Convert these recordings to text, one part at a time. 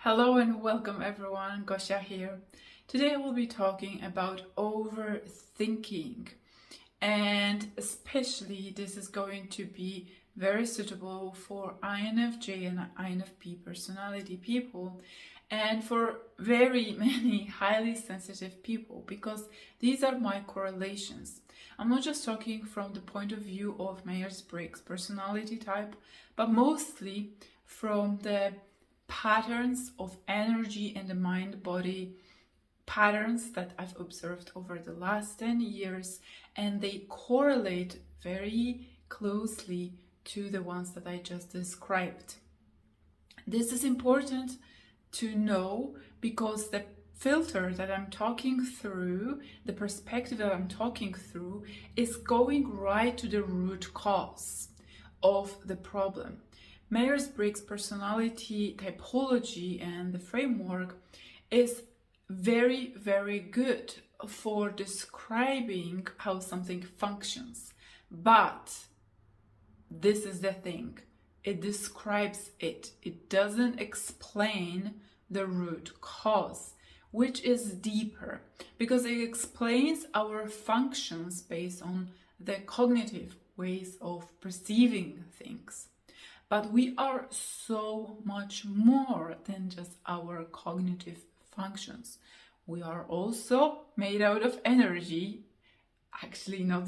Hello and welcome everyone, Gosha here. Today I will be talking about overthinking, and especially this is going to be very suitable for INFJ and INFP personality people and for very many highly sensitive people, because these are my correlations. I'm not just talking from the point of view of Myers-Briggs personality type, but mostly from the patterns of energy and the mind-body patterns that I've observed over the last 10 years, and they correlate very closely to the ones that I just described. This is important to know because the filter that I'm talking through, the perspective that I'm talking through, is going right to the root cause of the problem. Myers-Briggs personality typology and the framework is very, very good for describing how something functions. But this is the thing. It describes it. It doesn't explain the root cause, which is deeper, because it explains our functions based on the cognitive ways of perceiving things. But we are so much more than just our cognitive functions. We are also made out of energy. Actually, not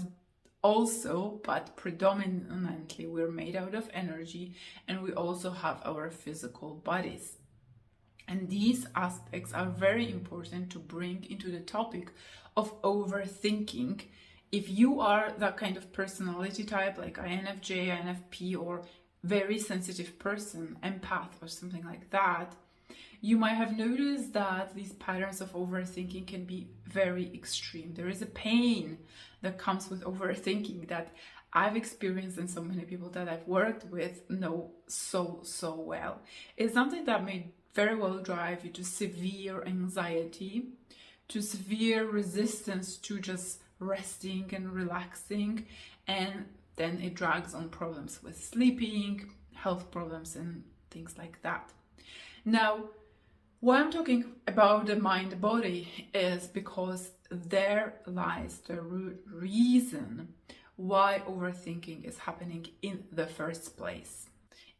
also, but predominantly we're made out of energy, and we also have our physical bodies. And these aspects are very important to bring into the topic of overthinking. If you are that kind of personality type like INFJ, INFP, or very sensitive person, empath or something like that, you might have noticed that these patterns of overthinking can be very extreme. There is a pain that comes with overthinking that I've experienced, and so many people that I've worked with know so well. It's something that may very well drive you to severe anxiety, to severe resistance to just resting and relaxing, and then it drags on problems with sleeping, health problems, and things like that. Now, why I'm talking about the mind-body is because there lies the root reason why overthinking is happening in the first place.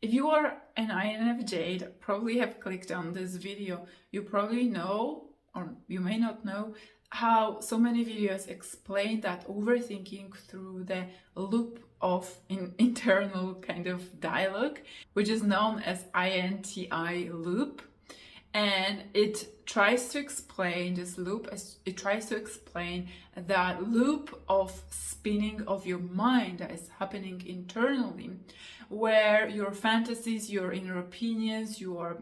If you are an INFJ that probably have clicked on this video, you probably know, or you may not know, how so many videos explain that overthinking through the loop of an internal kind of dialogue, which is known as INTI loop. And it tries to explain this loop, it tries to explain that loop of spinning of your mind that is happening internally, where your fantasies, your inner opinions, your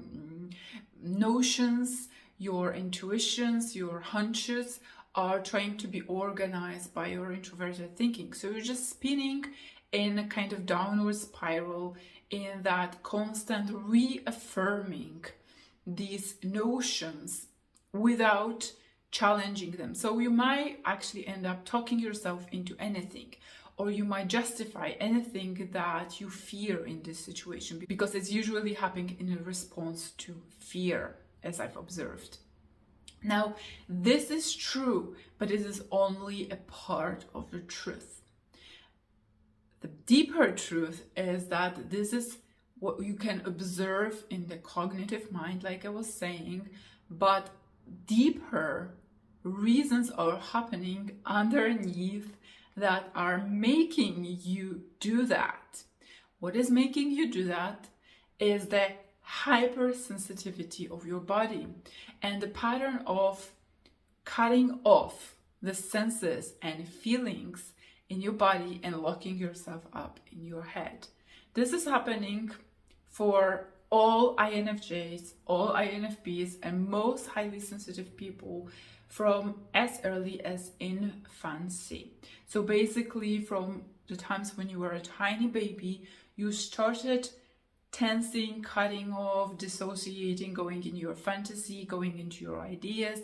notions, your intuitions, your hunches are trying to be organized by your introverted thinking. So you're just spinning in a kind of downward spiral in that constant reaffirming these notions without challenging them. So you might actually end up talking yourself into anything, or you might justify anything that you fear in this situation, because it's usually happening in a response to fear, as I've observed. Now, this is true, but it is only a part of the truth. The deeper truth is that this is what you can observe in the cognitive mind, like I was saying, but deeper reasons are happening underneath that are making you do that. What is making you do that is the hypersensitivity of your body and the pattern of cutting off the senses and feelings in your body and locking yourself up in your head. This is happening for all INFJs, all INFPs, and most highly sensitive people from as early as infancy. So basically from the times when you were a tiny baby, you started tensing, cutting off, dissociating, going in your fantasy, going into your ideas,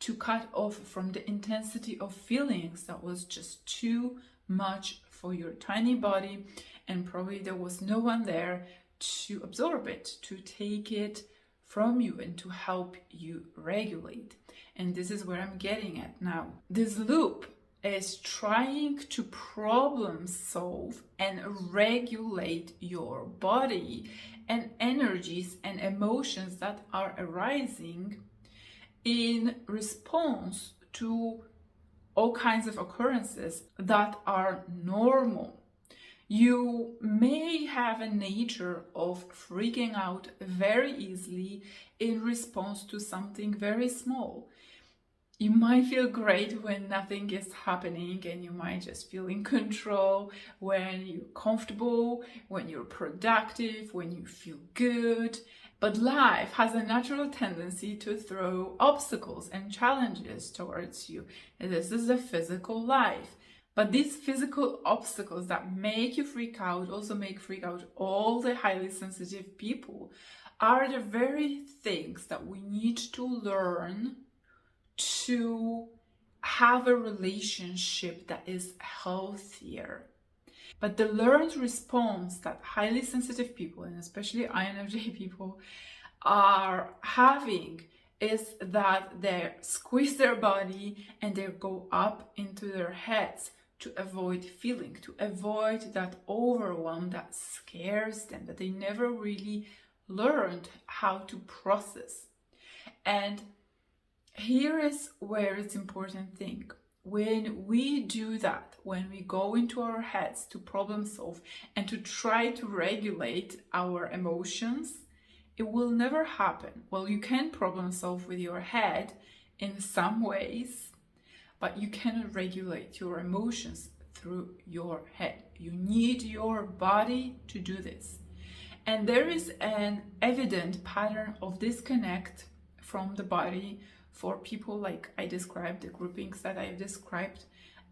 to cut off from the intensity of feelings that was just too much for your tiny body, and probably there was no one there to absorb it, to take it from you and to help you regulate. And this is where I'm getting at now. This loop is trying to problem solve and regulate your body and energies and emotions that are arising in response to all kinds of occurrences that are normal. You may have a nature of freaking out very easily in response to something very small. You might feel great when nothing is happening, and you might just feel in control when you're comfortable, when you're productive, when you feel good. But life has a natural tendency to throw obstacles and challenges towards you. And this is a physical life. But these physical obstacles that make you freak out also make freak out all the highly sensitive people are the very things that we need to learn to have a relationship that is healthier. But the learned response that highly sensitive people, and especially INFJ people, are having is that they squeeze their body and they go up into their heads to avoid feeling, to avoid that overwhelm that scares them, that they never really learned how to process. And here is where it's important thing. When we do that, when we go into our heads to problem solve and to try to regulate our emotions, it will never happen. Well, you can problem solve with your head in some ways, but you cannot regulate your emotions through your head. You need your body to do this. And there is an evident pattern of disconnect from the body for people like I described, the groupings that I've described,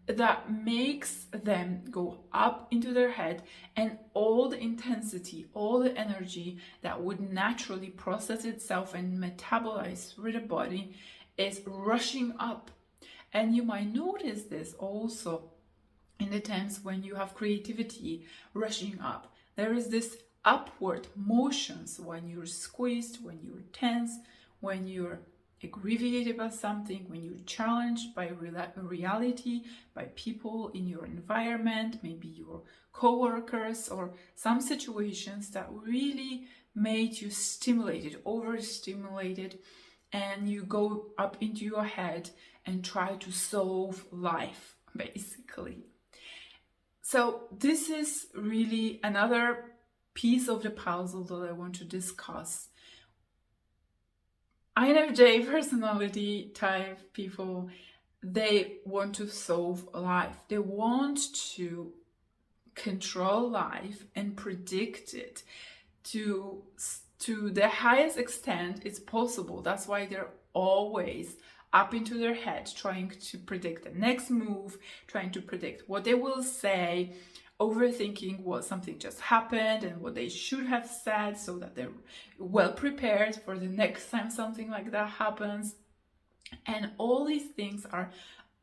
that makes them go up into their head, and all the intensity, all the energy that would naturally process itself and metabolize through the body is rushing up. And you might notice this also in the times when you have creativity rushing up. There is this upward motions when you're squeezed, when you're tense, when you're aggravated by something, when you're challenged by reality, by people in your environment, maybe your co-workers, or some situations that really made you stimulated, overstimulated, and you go up into your head and try to solve life, basically. So this is really another piece of the puzzle that I want to discuss. INFJ personality type people, they want to solve life. They want to control life and predict it to the highest extent it's possible. That's why they're always up into their head trying to predict the next move, trying to predict what they will say, overthinking what something just happened and what they should have said so that they're well prepared for the next time something like that happens. And all these things are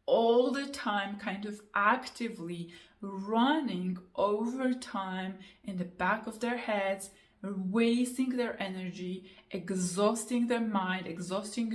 all the time kind of actively running over time in the back of their heads, wasting their energy, exhausting their mind, exhausting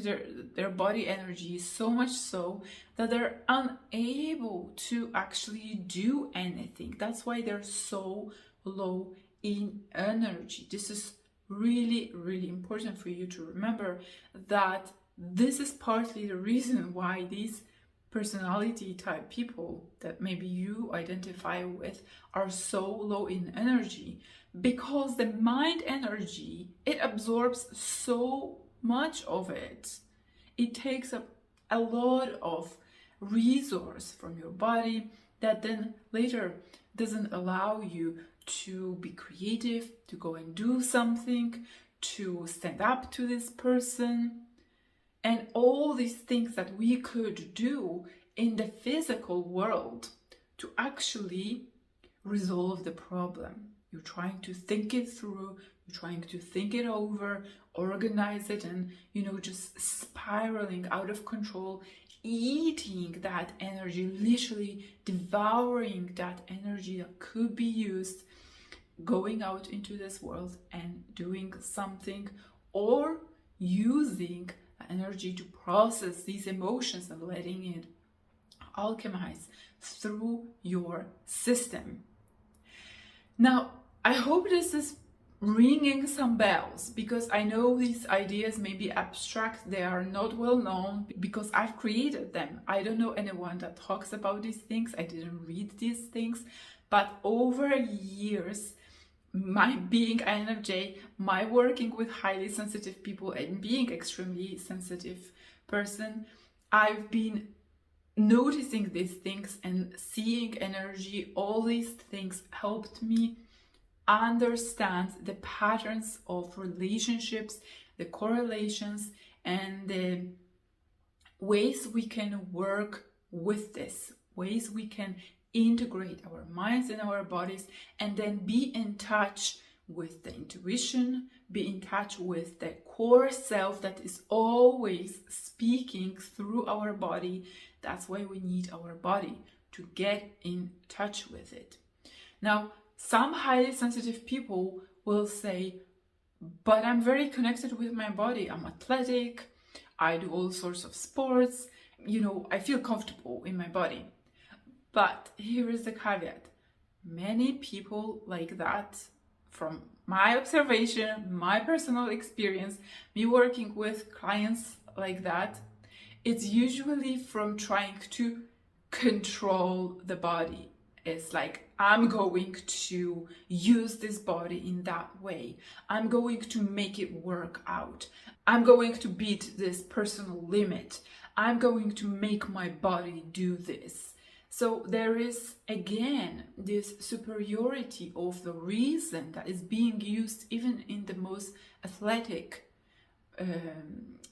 their body energy, so much so that they're unable to actually do anything. That's why they're so low in energy. This is really, really important for you to remember, that this is partly the reason why these personality type people that maybe you identify with are so low in energy, because the mind energy, it absorbs so much of it. It takes up a lot of resource from your body that then later doesn't allow you to be creative, to go and do something, to stand up to this person, and all these things that we could do in the physical world to actually resolve the problem. You're trying to think it through, you're trying to think it over, organize it, and just spiraling out of control, eating that energy, literally devouring that energy that could be used going out into this world and doing something, or using energy to process these emotions and letting it alchemize through your system. Now, I hope this is ringing some bells, because I know these ideas may be abstract, they are not well known because I've created them. I don't know anyone that talks about these things. I didn't read these things, but over years, my being INFJ, my working with highly sensitive people and being extremely sensitive person, I've been noticing these things and seeing energy. All these things helped me understand the patterns of relationships, the correlations, and the ways we can work with this, ways we can integrate our minds and our bodies, and then be in touch with the intuition, be in touch with the core self that is always speaking through our body. That's why we need our body, to get in touch with it. Now, some highly sensitive people will say, but I'm very connected with my body. I'm athletic. I do all sorts of sports. I feel comfortable in my body. But here is the caveat. Many people like that, from my observation, my personal experience, me working with clients like that, it's usually from trying to control the body. It's like, I'm going to use this body in that way. I'm going to make it work out. I'm going to beat this personal limit. I'm going to make my body do this. So there is, again, this superiority of the reason that is being used even in the most athletic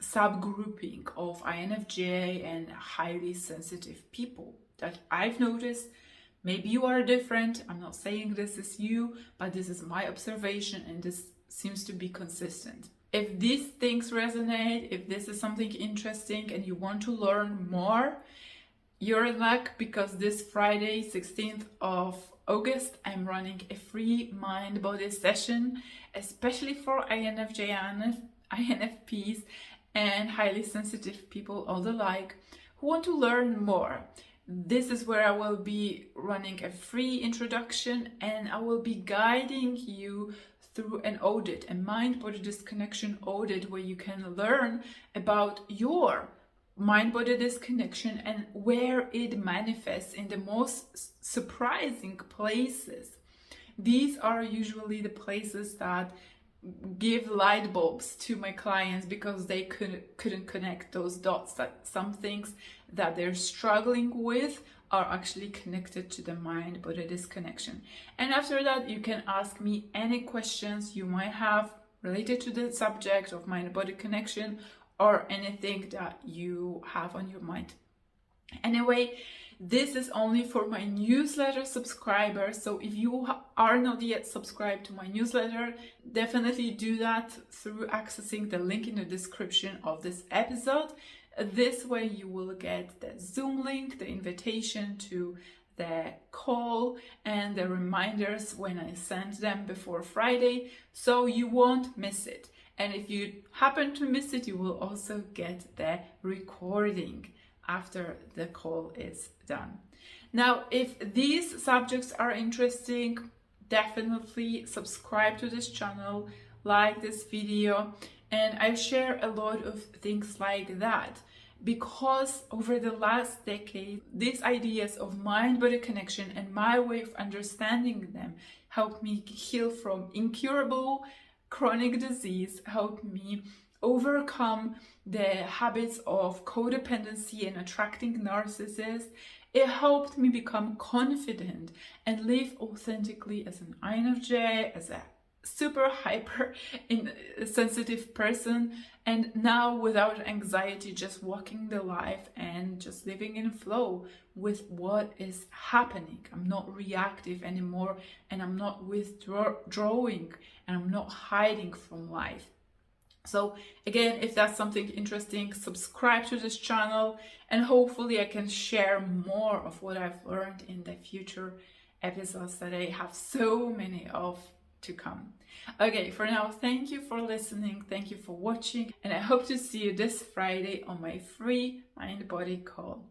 subgrouping of INFJ and highly sensitive people that I've noticed. Maybe you are different. I'm not saying this is you, but this is my observation, and this seems to be consistent. If these things resonate, if this is something interesting and you want to learn more, you're in luck, because this Friday, 16th of August, I'm running a free mind-body session, especially for INFJ and INFPs and highly sensitive people all alike who want to learn more. This is where I will be running a free introduction, and I will be guiding you through an audit, a mind-body disconnection audit, where you can learn about your mind-body disconnection and where it manifests in the most surprising places. These are usually the places that give light bulbs to my clients, because they couldn't connect those dots, that some things that they're struggling with are actually connected to the mind-body disconnection. And after that, you can ask me any questions you might have related to the subject of mind-body connection, or anything that you have on your mind. Anyway, this is only for my newsletter subscribers. So if you are not yet subscribed to my newsletter, definitely do that through accessing the link in the description of this episode. This way you will get the Zoom link, the invitation to the call, and the reminders when I send them before Friday, so you won't miss it. And if you happen to miss it, you will also get the recording after the call is done. Now, if these subjects are interesting, definitely subscribe to this channel, like this video, and I share a lot of things like that, because over the last decade, these ideas of mind-body connection and my way of understanding them helped me heal from incurable chronic disease, helped me overcome the habits of codependency and attracting narcissists. It helped me become confident and live authentically as an INFJ, as a super hyper sensitive person, and now without anxiety, just walking the life and just living in flow with what is happening. I'm not reactive anymore, and I'm not withdrawing, and I'm not hiding from life. So again, if that's something interesting, subscribe to this channel, and hopefully I can share more of what I've learned in the future episodes that I have so many of to come. Okay, for now, thank you for listening, thank you for watching, and I hope to see you this Friday on my free mind-body call.